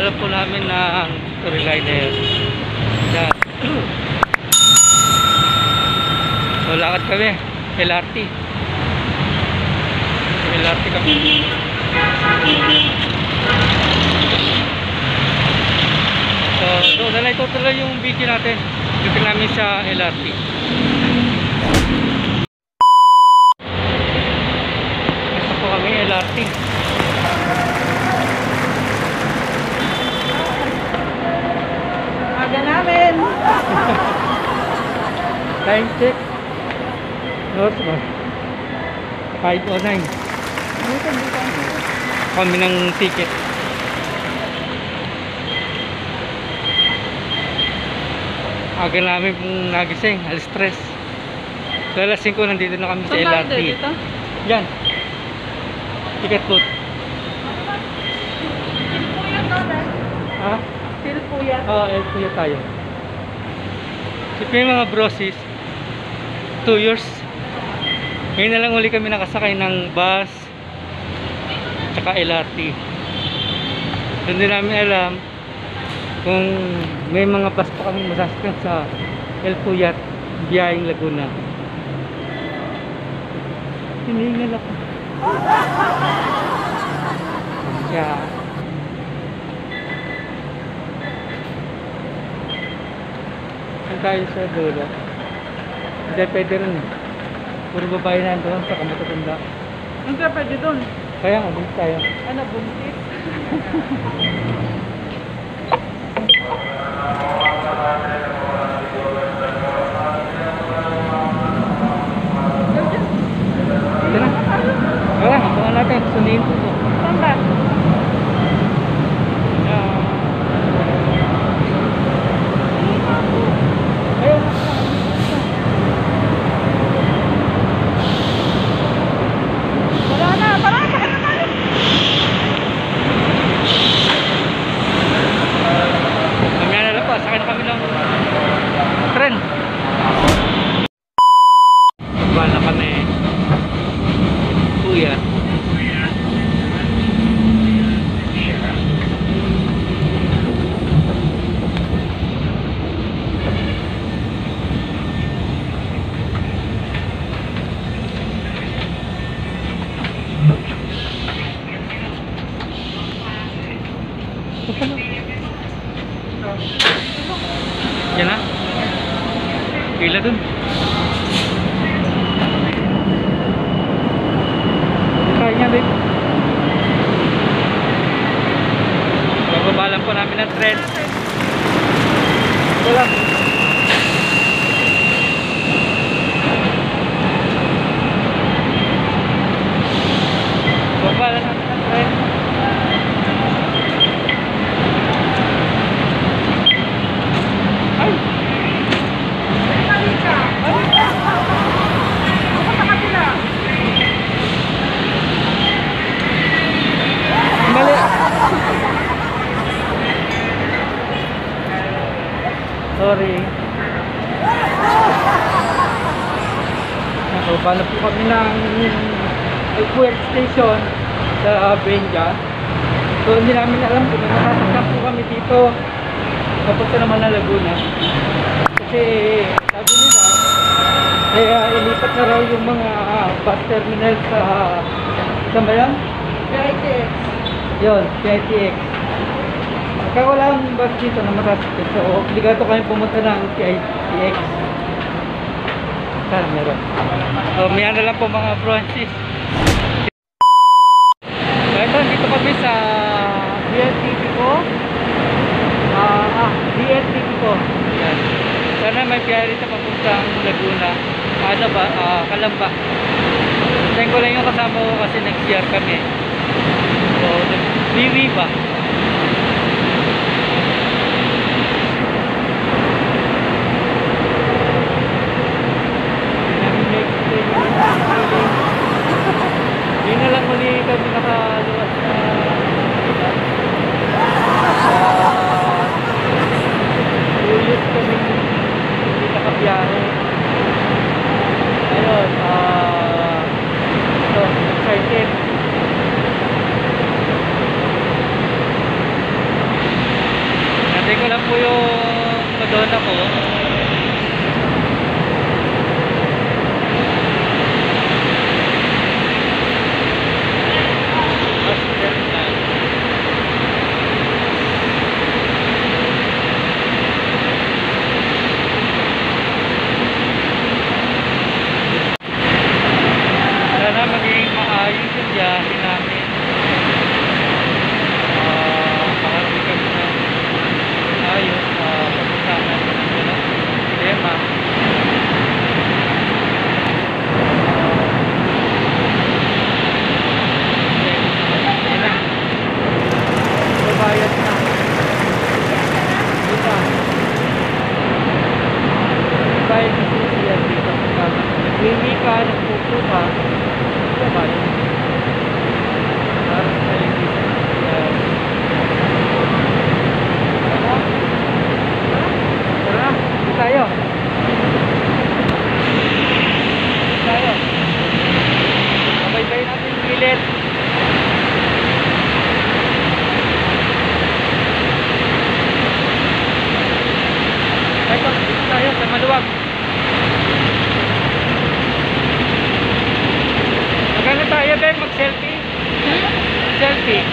Babala po namin ng Storyliner. Yan. So lakad kami, LRT. LRT kami. So doon na lang itutuloy yung video natin. Dito namin sa LRT. Ito po kami LRT. Aga namin. Time check. North ba? 5:09. Kami ng ticket. Aga namin pong nagising, alas 3. So alas 5 nandito na kami sa LRT. Dito? Yan. Ticket booth. Ha? Still po yan. Oo, kuya tayo. So yung mga brosis, 2 years. Ngayon na lang uli kami nakasakay ng bus tsaka LRT. Hindi namin alam kung may mga bus pa kami masasakyan sa El Puyat, biyaheng Laguna. Hiningal ako. Kaya saan tayo sa dulo? Hindi pwede rin. Puro babae na doon sa kamatutunda. Ang ka pwede doon? Kaya nga, dito tayo. Ano, buntis? Ito na. Wala, abangan natin. Sunihin po ito. Saan ba? Ayun. Wala na, parang sakit na tayo. Mamaya na lang po. Sakay na kami ng tren. Wala kami. Kuya. Yan na. Pila dun. Kaya niya babe. Bababalan po namin ng tren. Wala. Bababalan namin ng tren. Ay! Mali! Sorry. Nakabala po kami ng Elpuert Station sa Benja. So hindi namin alam kung masasakyan po kami dito papunta naman na Laguna. Kasi sabi nila kaya ilipat na raw yung mga bus terminal sa saan ba yan? PITX. Yun, PITX. Kaya wala ang bus dito na masasakyan. So obligato kami pumunta ng PITX. Sana meron. So may ano lang po mga branches. So ito, dito kami sa DLTV ko. DLTV ko. Yan. Sana may biyahe rito papuntang Laguna. Ano ba? Kalamba. Tayo ko lang yung kasama ko kasi nag-CR kami. So, nag-BV ba? Yun na lang muli kami nakaluwas na ulit kami hindi nakabiyahe. Ayun, ito, excited. Ayan po yung Madonna ko. Sana maging maayos yung biyahe namin. Makarating kami na ayos sa pagpuntahan namin ng walang problema. Ayan na. Babayad na. Dito. Babayad na siya dito. Nag-wimi ka, nagpupo ka. Babayad. Parang tayo dito. Tara, dito tayo. Dito tayo. Sabay-sabay natin yung gilid. Ito, dito tayo sa maluwag. Magano tayo, Ben? Mag-selfie? Selfie.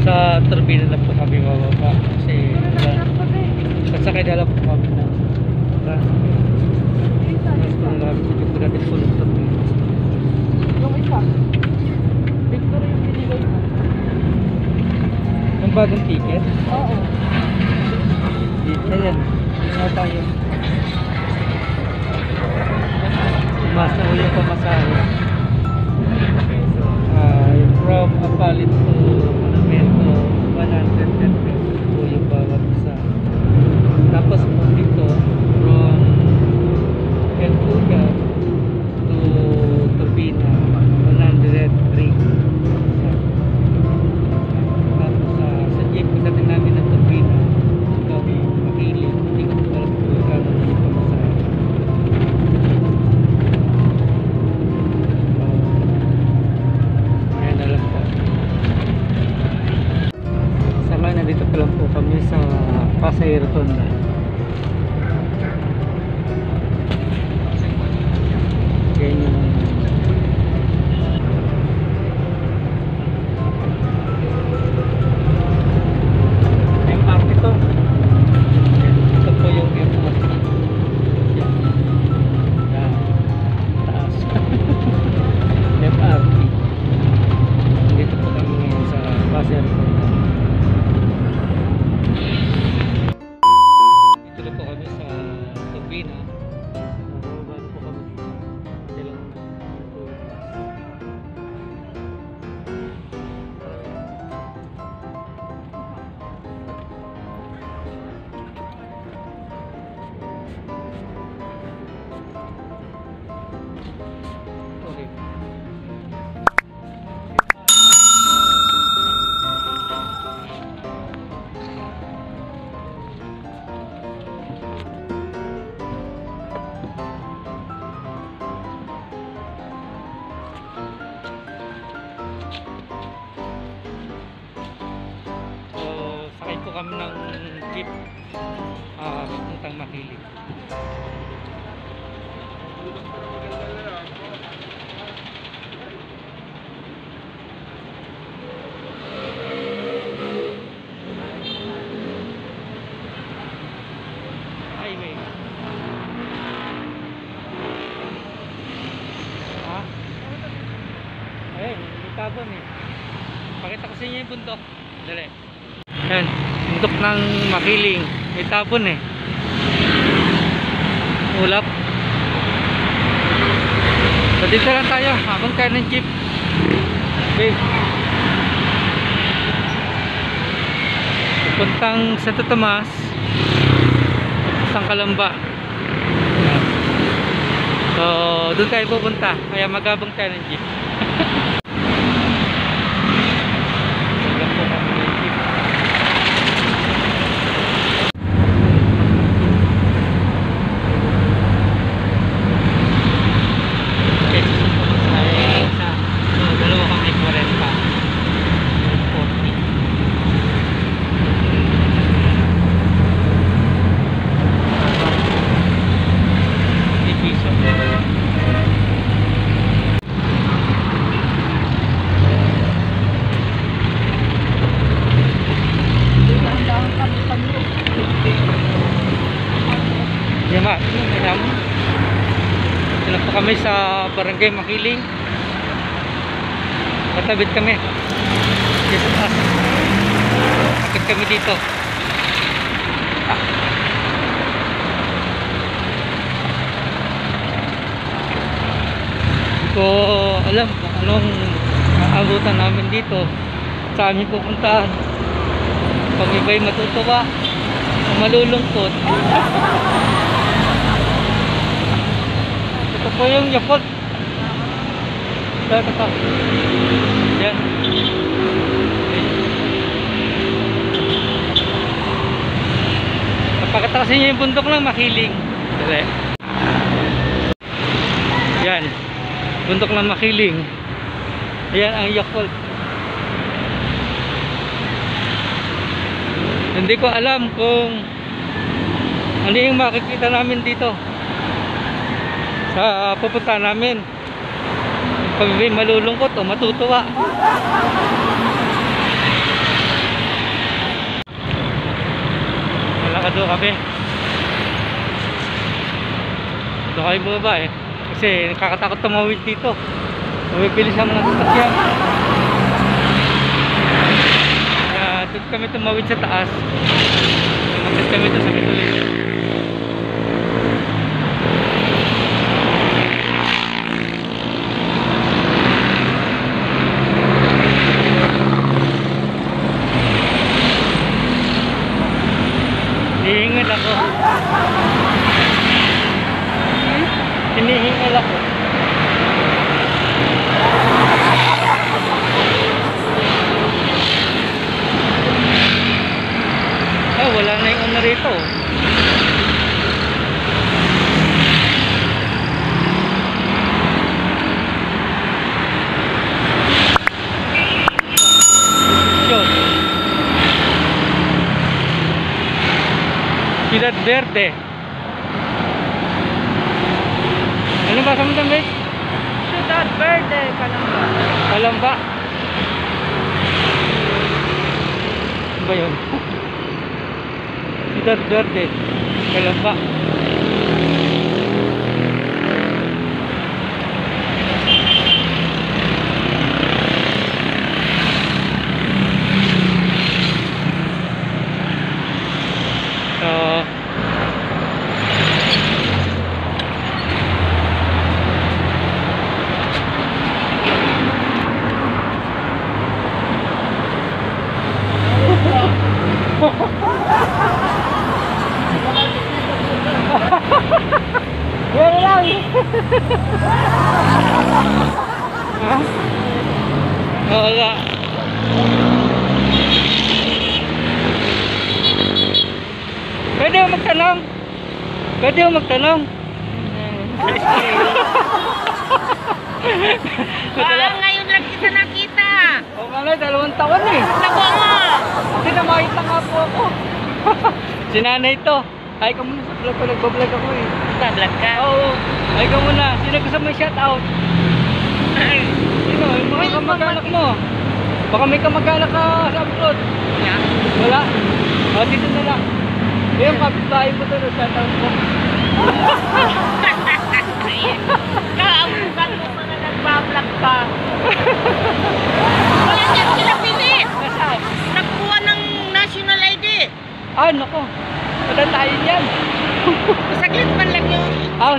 Sa turbina na po kami bababa kasi sasakay na lang po kami na bus. Mas kung natin sulong bagong ticket? Oo. Ayan. Dito na tayo. Umasa ko yung pamasahe. From Apalit to Monumento, 110 pesos po yung bawat isa. Tapos po dito, from Entuga to Turbina, 103. Tapos sa jeep, pagdating namin ng Turbina, kami makilig, hindi ko po alam po yung gano'n yung pamasahe. Ayan na lang po. Sama, nandito pa lang po kami sa Pasay Rotonda. Ayan yung MRT to. Ito po yung MRT. Yan. Yan. Taas. MRT. Dito po kami ngayon sa Pasay Rotonda. Dito na po kami sa Turbina. Bababa na po kami. Dalang okay. So, sakay po kami ng jeep papuntang Makiling. Highway. Ha? Ayun, may tabon eh. Pakita ko sa inyo yung bundok. Dali. Ayan, bundok ng Makiling. May tabon eh. Ulap. So dito lang tayo, habang kaya ng jeep. Okay. Pupuntang Santo Tomas, pupuntang Calamba. Ayan. So doon tayo pupunta, kaya magabang tayo ng jeep. Sagap po kami ng jeep. Okay, ay isa. So dalawa kami 40. 40. Piso. Dahan kami kami. Yama, yama. Sila po kami sa Barangay Makiling. Katabit kami. Dito taas. Akit kami dito. Hindi ko alam kung anong aabutan namin dito. Sa aming pupuntahan. Pag iba'y matutuwa o malulungkot. Ito po yung Yakult. Ito. Yan. Napakita kasi niya yung bundok ng Makiling. Dali. Yan. Bundok ng Makiling. Yan ang Yakult. Hindi ko alam kung ano yung makikita namin dito sa pupunta namin. Pag may malulungkot o matutuwa. Malakad doon kami. Doon kayo bumaba eh. Kasi nakakatakot tumawid dito. Mabibilis ang mga sasakyan. Kaya doon kami tumawid sa taas. Umakyat kami doon sa Kituloy. Hinihingal ako. Hinihingal ako. Wala na yung ano rito. Yun. Ciudad Verde. Ano ba sa mga damit? Ciudad Verde, Calamba. Calamba. Ano ba yun? Ciudad Verde, Calamba. So, Yan lang. ha? Wala. Pwede mo magtanong? Pwede mo magtanong? Parang ngayon lang kita nakita. O nga, 2 taon eh. Nako mo. Hindi na makita nga po ako. Si nanay to. Ay ka muna sa vlog ko. Nagbablog ako eh. Nagbablog ka? Oo. Ay ka muna. Sino gusto mo shout out? Sino? Yung mga kamag-anak mo. Baka may kamag-anak ka sa upload. Wala? O dito na lang. Yung kapitbahay mo to. Shout out mo. Kaabukan mo mga nagbablog ka. Wala niyan sila pilit. Nasaan? Nagkuha ng national ID. Ah, nako. Wala tayo yan. Saglit man lang yung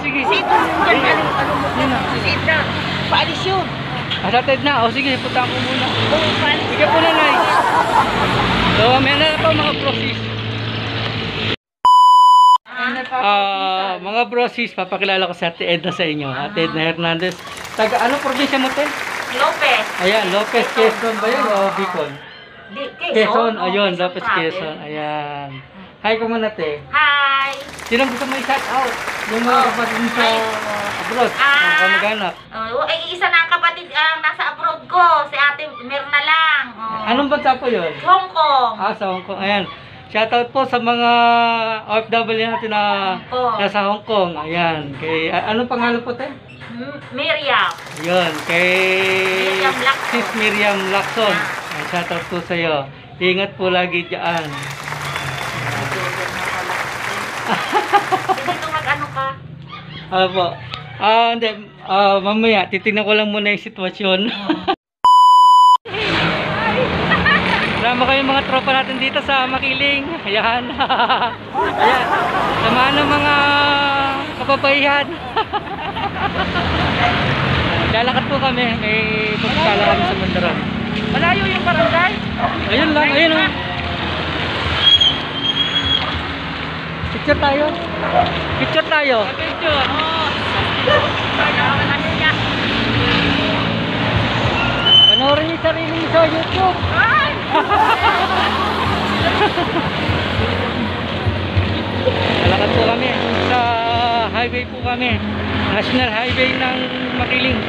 Sige. sito. Yan, ano mo Yun na. sito. Paalis yun. Asatid na. O sige, punta ko muna. Oo, paalis. Sige po nanay. So, may na po mga process. Mga brosis, papakilala ko sa Ate Edna sa inyo. Ate Edna Hernandez. Taga, anong probinsya mo, te? Lopez. Ayan, Lopez, Quezon ba yun o Bicol? Quezon, ayun, Lopez, province. Quezon. Ayan. Hi ko muna, te. Hi. Sino gusto mo i-shout out? Yung mga kapatid mo sa abroad, mga kamag-anak. Ay, isa na ang kapatid ang nasa abroad ko. Si Ate Mirna lang. Anong bansa po yun? Hong Kong. Sa Hong Kong. Ayan. Shoutout po sa mga OFW natin na nasa Hong Kong. Ayan. Kay, anong pangalan po, te? Miriam. Yun, kay Miriam Lacson. Sis Miriam Lacson. Shoutout po sa iyo. Ingat po lagi diyan. Dito mag-ano ka? Ano po? Hindi. Mamaya, titignan ko lang muna yung sitwasyon. Sama kayo mga tropa natin dito sa Makiling. Ayan. Ayan. Samahan ng mga kababaihan. Lalakad po kami. May pagkala kami sa Mandaran. Malayo yung barangay? Ayun lang. Ayun o. Picture tayo. Picture tayo. Picture. Panoorin niyo yung sarili niyo sa YouTube. Lalakad po kami sa highway po kami. National Highway ng Makiling.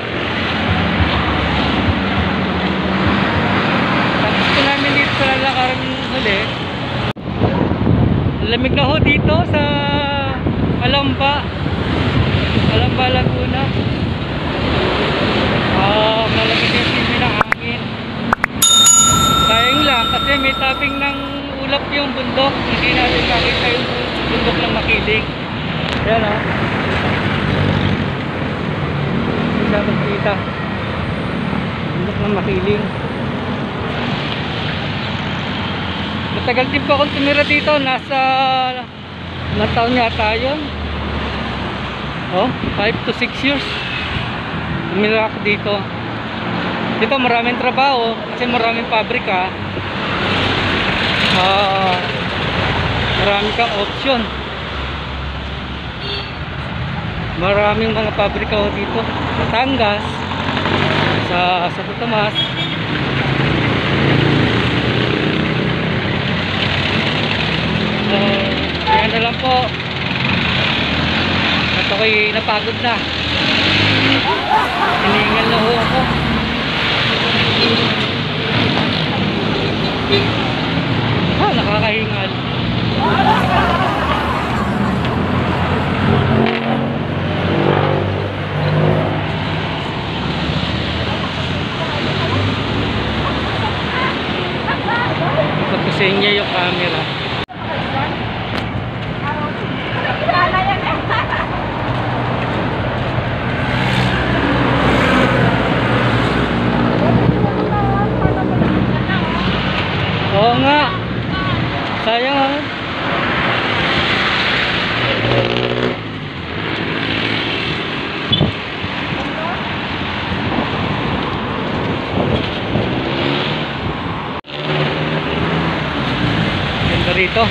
Tapos po namin dito sa lalakaran huli. Lamig na ho dito sa Calamba, Laguna. Malamig yung simoy ng hangin. Sayang lang kasi may tabing ng ulap yung bundok. Hindi natin makita yung bundok ng Makiling. Ayan o. Hindi siya magkita. Bundok ng Makiling. Matagal din po akong tumira dito. Nasa ilang taon yata yun. Oh, 5 to 6 years. Tumira ako dito. Dito maraming trabaho kasi maraming pabrika. Marami kang option. Maraming mga pabrika ho dito. Batangas, sa Santo Tomas. Ayan na lang po. At ako'y napagod na. Hiningal na ho ako. Nakakahingal. Tapusin niya yung camera. Oo nga. Sayang ah. Ganda rito.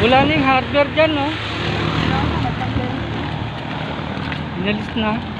Wala na yung hardware dyan, no? Inalis na.